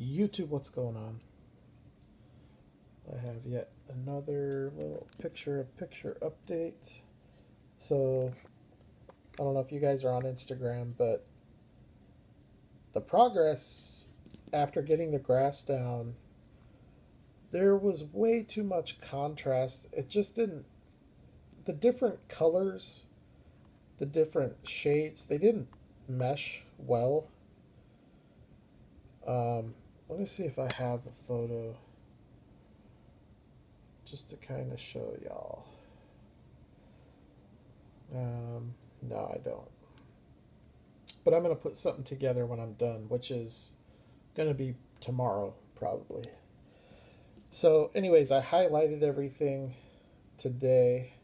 YouTube, what's going on? I have yet another little picture update. So, I don't know if you guys are on Instagram, but the progress after getting the grass down, there was way too much contrast. It just didn't, the different colors, the different shades, they didn't mesh well. Let me see if I have a photo just to kind of show y'all. No, I don't. But I'm going to put something together when I'm done, which is going to be tomorrow, probably. So, anyways, I highlighted everything today.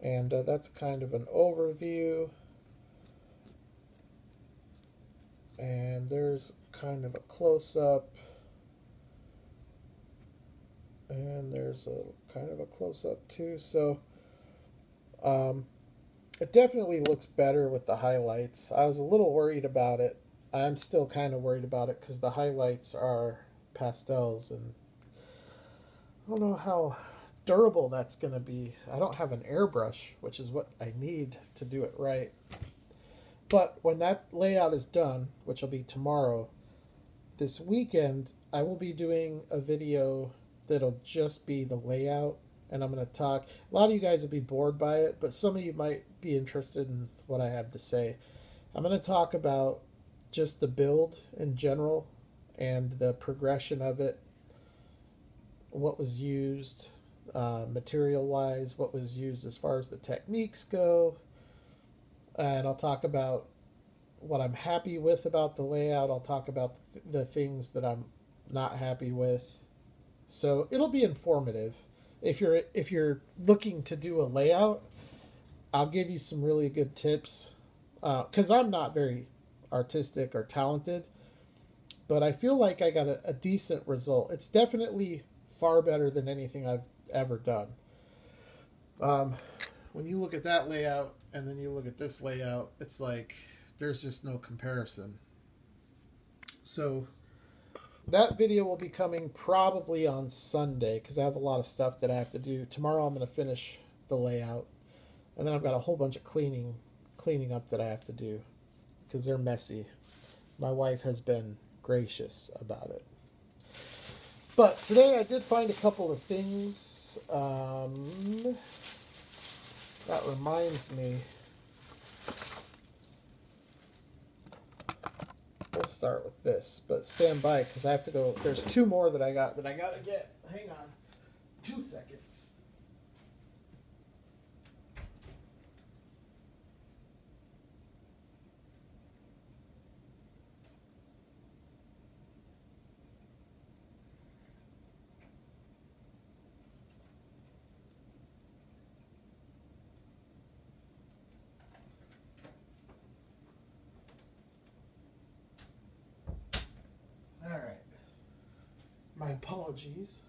And that's kind of an overview. And there's kind of a close-up. And there's a kind of a close-up too. So it definitely looks better with the highlights. I was a little worried about it. I'm still kind of worried about it because the highlights are pastels. And I don't know how durable that's going to be. I don't have an airbrush, which is what I need to do it right. But when that layout is done, which will be tomorrow, this weekend, I will be doing a video that'll just be the layout. And I'm going to talk. A lot of you guys will be bored by it, but some of you might be interested in what I have to say. I'm going to talk about just the build in general and the progression of it, what was used material-wise, what was used as far as the techniques go. And I'll talk about what I'm happy with about the layout. I'll talk about the things that I'm not happy with. So it'll be informative. If you're looking to do a layout, I'll give you some really good tips. Because I'm not very artistic or talented, but I feel like I got a decent result. It's definitely far better than anything I've ever done. When you look at that layout and then you look at this layout, it's like there's just no comparison. So that video will be coming probably on Sunday because I have a lot of stuff that I have to do. Tomorrow I'm going to finish the layout, and then I've got a whole bunch of cleaning up that I have to do because they're messy. My wife has been gracious about it. But today I did find a couple of things. That reminds me. We'll start with this, but stand by because I have to go. There's two more that I gotta get. Hang on, 2 seconds. All right. My apologies.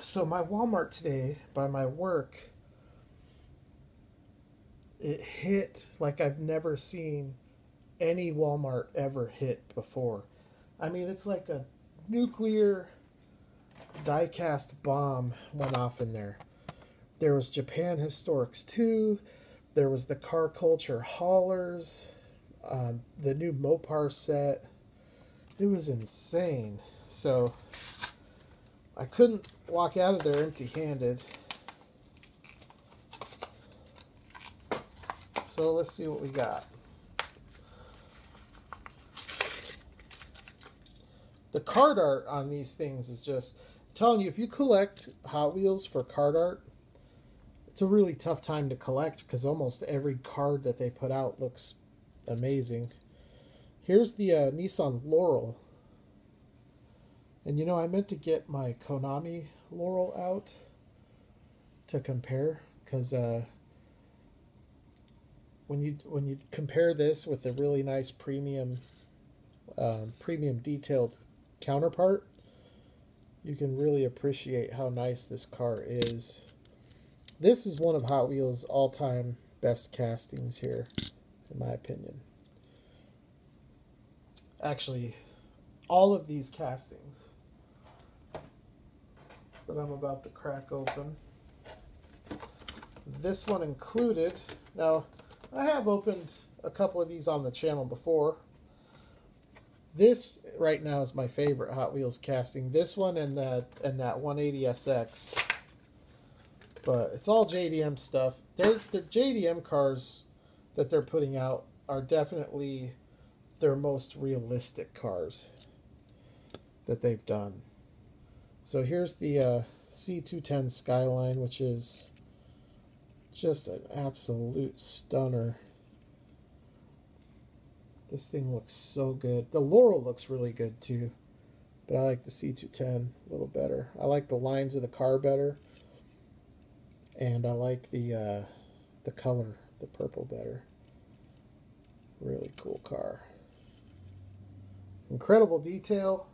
So my Walmart today, by my work, it hit like I've never seen any Walmart ever hit before. I mean, it's like a nuclear die-cast bomb went off in there. There was Japan Historics 2. There was the Car Culture Haulers. The new Mopar set. It was insane. So I couldn't walk out of there empty-handed. So let's see what we got. The card art on these things is just, I'm telling you, if you collect Hot Wheels for card art, it's a really tough time to collect because almost every card that they put out looks amazing. Here's the Nissan Laurel. And you know, I meant to get my Konami Laurel out to compare because when you compare this with a really nice premium detailed counterpart, you can really appreciate how nice this car is. This is one of Hot Wheels' all-time best castings here, in my opinion. Actually, all of these castings that I'm about to crack open, this one included. Now, I have opened a couple of these on the channel before. This right now is my favorite Hot Wheels casting. This one and that 180SX. But it's all JDM stuff. The JDM cars that they're putting out are definitely their most realistic cars that they've done. So here's the C210 Skyline, which is just an absolute stunner. This thing looks so good. The Laurel looks really good too, but I like the C210 a little better. I like the lines of the car better, and I like the color, the purple, better. Really cool car. Incredible detail.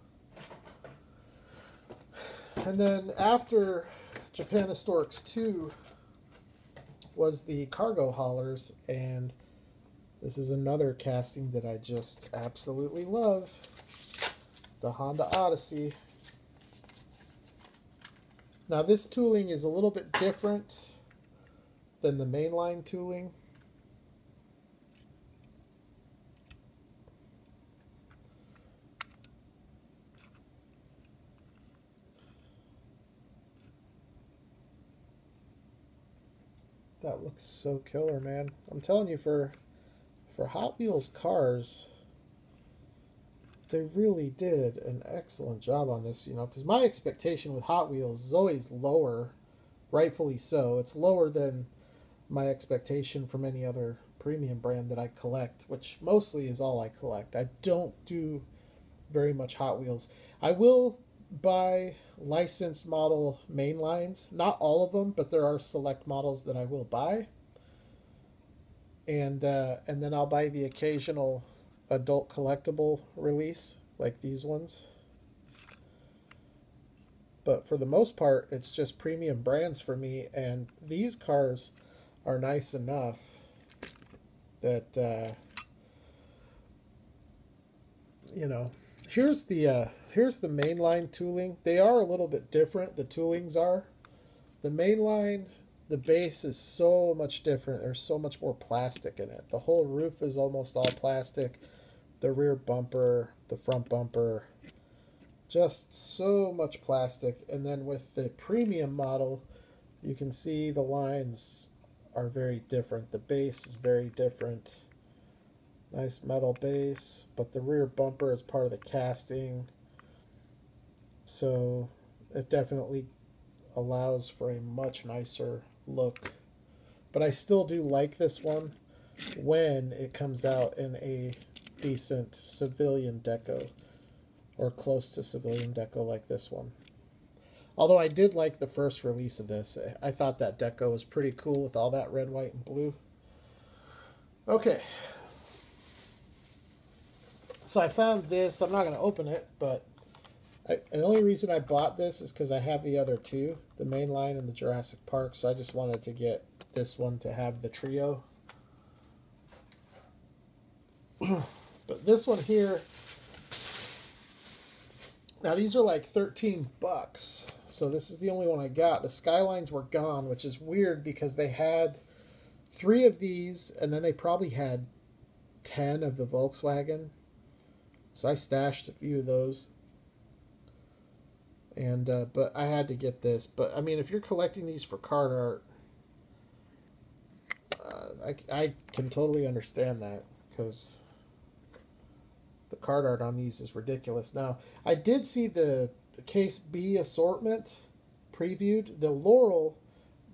And then after Japan Historics 2 was the cargo haulers, and this is another casting that I just absolutely love. The Honda Odyssey. Now this tooling is a little bit different than the mainline tooling. That looks so killer, man. I'm telling you, for Hot Wheels cars, they really did an excellent job on this, you know, because my expectation with Hot Wheels is always lower, rightfully so. It's lower than my expectation from any other premium brand that I collect, which mostly is all I collect. I don't do very much Hot Wheels. I will buy licensed model mainlines, not all of them, but there are select models that I will buy. And then I'll buy the occasional adult collectible release, like these ones. But for the most part, it's just premium brands for me, and these cars are nice enough that, you know, here's the mainline tooling. They are a little bit different, the toolings are. The mainline, the base is so much different. There's so much more plastic in it. The whole roof is almost all plastic. The rear bumper, the front bumper, just so much plastic. And then with the premium model, you can see the lines are very different. The base is very different. Nice metal base, but the rear bumper is part of the casting. So it definitely allows for a much nicer look. But I still do like this one when it comes out in a decent civilian deco, or close to civilian deco like this one. Although I did like the first release of this. I thought that deco was pretty cool with all that red, white, and blue. Okay. So I found this. I'm not going to open it, but the only reason I bought this is because I have the other two, the mainline and the Jurassic Park, so I just wanted to get this one to have the trio. But this one here, now these are like $13, so this is the only one I got. The Skylines were gone, which is weird because they had 3 of these, and then they probably had 10 of the Volkswagen. So I stashed a few of those. And but I had to get this. But I mean, if you're collecting these for card art, I can totally understand that, because the card art on these is ridiculous. Now, I did see the Case B assortment previewed. The Laurel,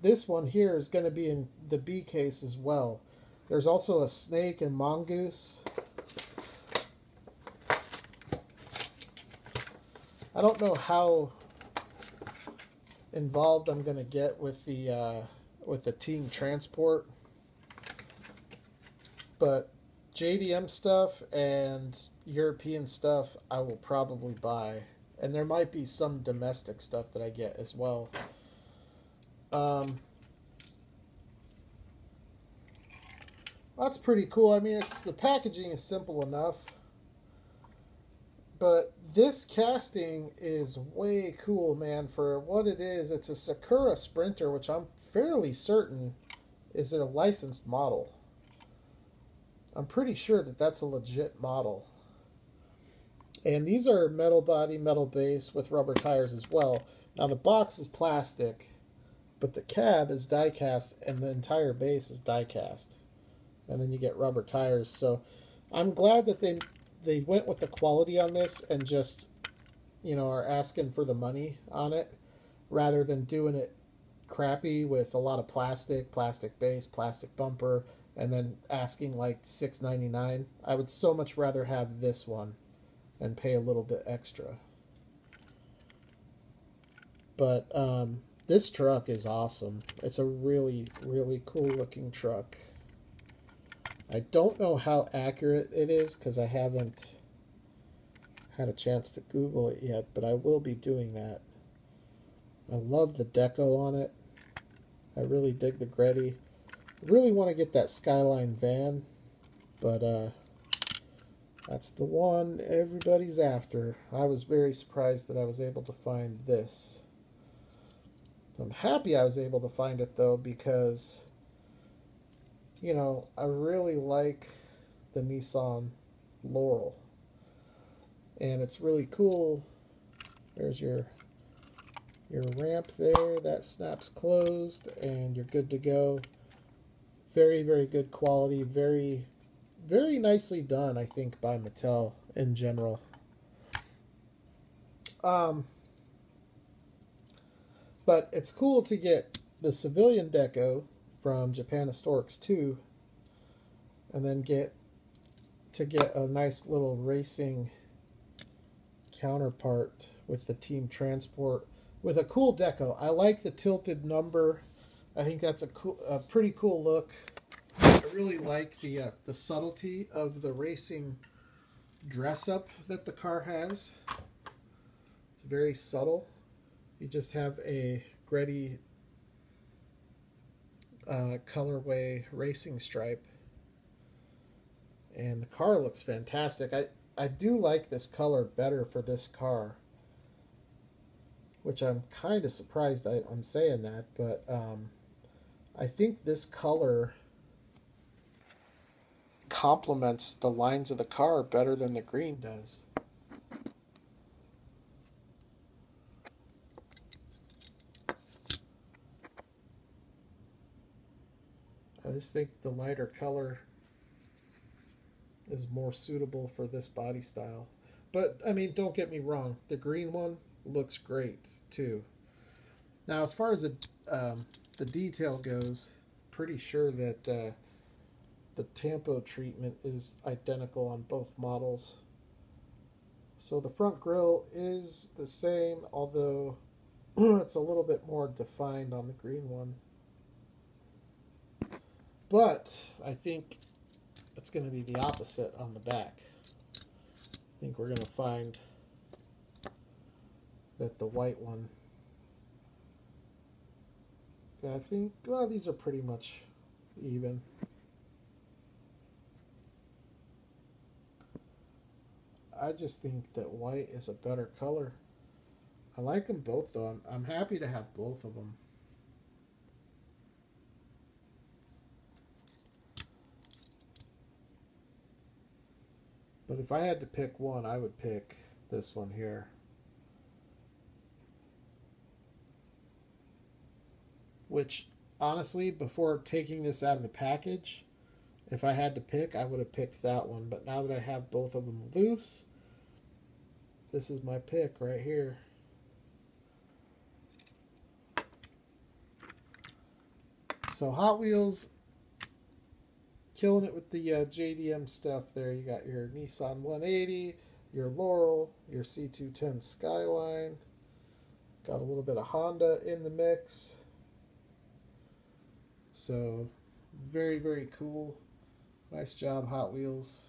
this one here, is going to be in the B case as well. There's also a Snake and Mongoose. I don't know how involved I'm going to get with the Team Transport, but JDM stuff and European stuff I will probably buy, and there might be some domestic stuff that I get as well. That's pretty cool. I mean, the packaging is simple enough, but this casting is way cool, man. For what it is, it's a Sakura Sprinter, which I'm fairly certain is a licensed model. I'm pretty sure that that's a legit model. And these are metal body, metal base with rubber tires as well. Now the box is plastic, but the cab is die cast and the entire base is die cast. And then you get rubber tires. So I'm glad that they went with the quality on this and just, are asking for the money on it rather than doing it crappy with a lot of plastic base, plastic bumper, and then asking like $6.99. I would so much rather have this one and pay a little bit extra. But this truck is awesome. It's a really, really cool looking truck. I don't know how accurate it is because I haven't had a chance to Google it yet, but I will be doing that. I love the deco on it. I really dig the Greddy. I really want to get that Skyline van, but that's the one everybody's after. I was very surprised that I was able to find this. I'm happy I was able to find it, though, because, I really like the Nissan Laurel. And it's really cool. There's your ramp there. That snaps closed, and you're good to go. Very, very good quality. Very, very nicely done, I think, by Mattel in general. But it's cool to get the civilian deco from Japan Historics 2, and then get a nice little racing counterpart with the Team Transport with a cool deco. I like the tilted number. I think that's a pretty cool look. I really like the subtlety of the racing dress up that the car has. It's very subtle. You just have a Greddy colorway racing stripe, and the car looks fantastic. I do like this color better for this car, which I'm kind of surprised I'm saying that, but I think this color complements the lines of the car better than the green does. I just think the lighter color is more suitable for this body style. But, I mean, don't get me wrong. The green one looks great, too. Now, as far as the detail goes, pretty sure that the tampo treatment is identical on both models. So the front grille is the same, although it's a little bit more defined on the green one. But I think it's going to be the opposite on the back. I think we're going to find that the white one, I think, well, these are pretty much even. I just think that white is a better color. I like them both, though. I'm happy to have both of them. But if I had to pick one, I would pick this one here. Which, honestly, before taking this out of the package, if I had to pick, I would have picked that one. But now that I have both of them loose, this is my pick right here. So Hot Wheels, killing it with the JDM stuff there. You got your Nissan 180, your Laurel, your C210 Skyline. Got a little bit of Honda in the mix. So, very, very cool. Nice job, Hot Wheels.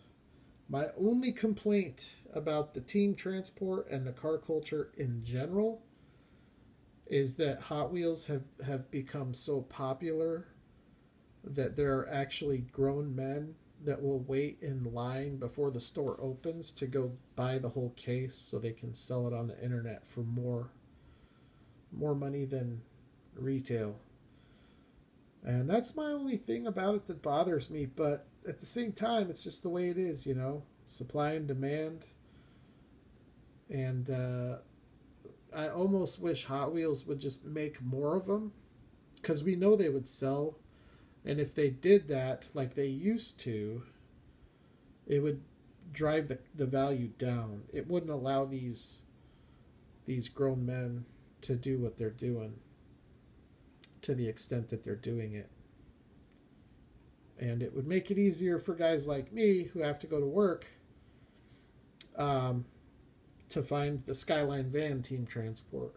My only complaint about the Team Transport and the car culture in general is that Hot Wheels have become so popular that there are actually grown men that will wait in line before the store opens to go buy the whole case so they can sell it on the internet for more money than retail. And that's my only thing about it that bothers me, but at the same time it's just the way it is, you know, supply and demand. And I almost wish Hot Wheels would just make more of them, because we know they would sell. And if they did that like they used to, it would drive the value down. It wouldn't allow these grown men to do what they're doing to the extent that they're doing it. And it would make it easier for guys like me who have to go to work to find the Skyline van team transport.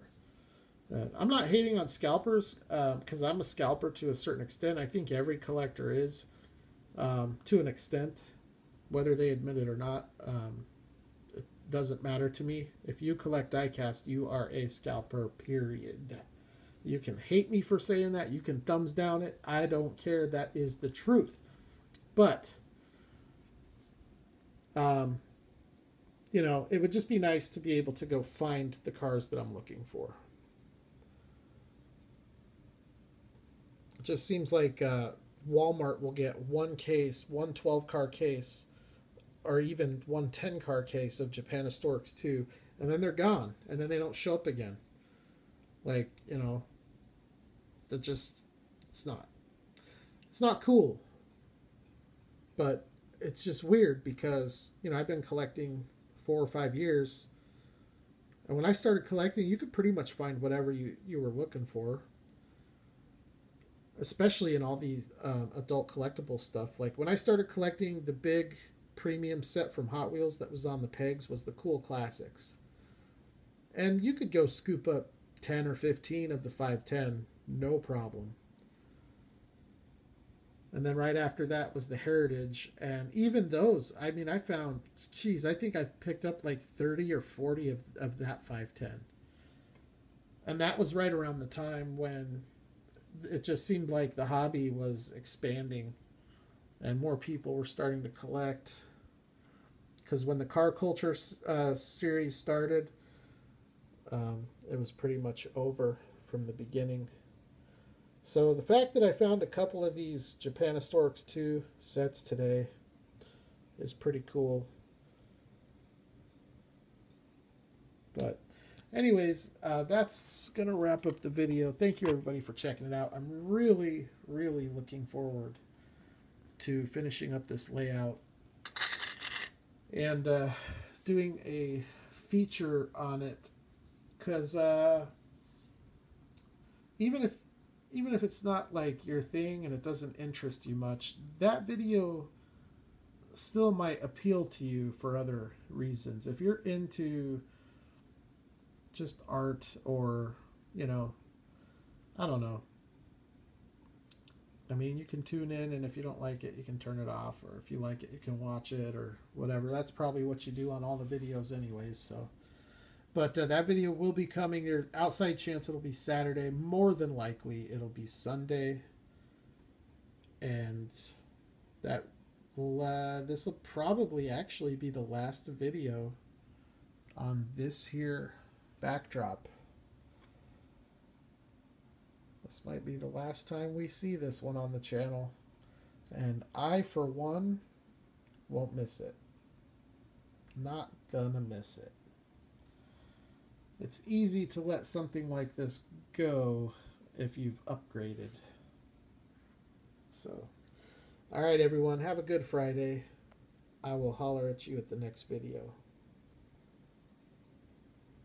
I'm not hating on scalpers, because I'm a scalper to a certain extent. I think every collector is, to an extent, whether they admit it or not. It doesn't matter to me. If you collect diecast, you are a scalper, period. You can hate me for saying that. You can thumbs down it. I don't care. That is the truth. But, you know, it would just be nice to be able to go find the cars that I'm looking for. It just seems like Walmart will get one case, one 12-car case, or even one 10-car case of Japanhistorics 2, and then they're gone, and then they don't show up again. Like, you know, it's not cool. But it's just weird because, you know, I've been collecting 4 or 5 years, and when I started collecting, you could pretty much find whatever you were looking for. Especially in all these adult collectible stuff. Like when I started collecting, the big premium set from Hot Wheels that was on the pegs was the Cool Classics. And you could go scoop up 10 or 15 of the 510, no problem. And then right after that was the Heritage. And even those, I mean, I found, geez, I think I picked up like 30 or 40 of that 510. And that was right around the time when it just seemed like the hobby was expanding and more people were starting to collect. Because when the Car Culture series started, it was pretty much over from the beginning. So the fact that I found a couple of these Japanhistorics 2 sets today is pretty cool. But anyways, that's going to wrap up the video. Thank you, everybody, for checking it out. I'm really, really looking forward to finishing up this layout and doing a feature on it. Because even if it's not like your thing and it doesn't interest you much, that video still might appeal to you for other reasons. If you're into just art, or, you know, I don't know. I mean, you can tune in, and if you don't like it, you can turn it off, or if you like it, you can watch it, or whatever. That's probably what you do on all the videos anyways, so. But that video will be coming. There's outside chance it'll be Saturday. More than likely, it'll be Sunday. And that will, this will probably actually be the last video on this here backdrop. This might be the last time we see this one on the channel, and I, for one, won't miss it. Not gonna miss it. It's easy to let something like this go if you've upgraded. So, alright everyone, have a good Friday. I will holler at you at the next video.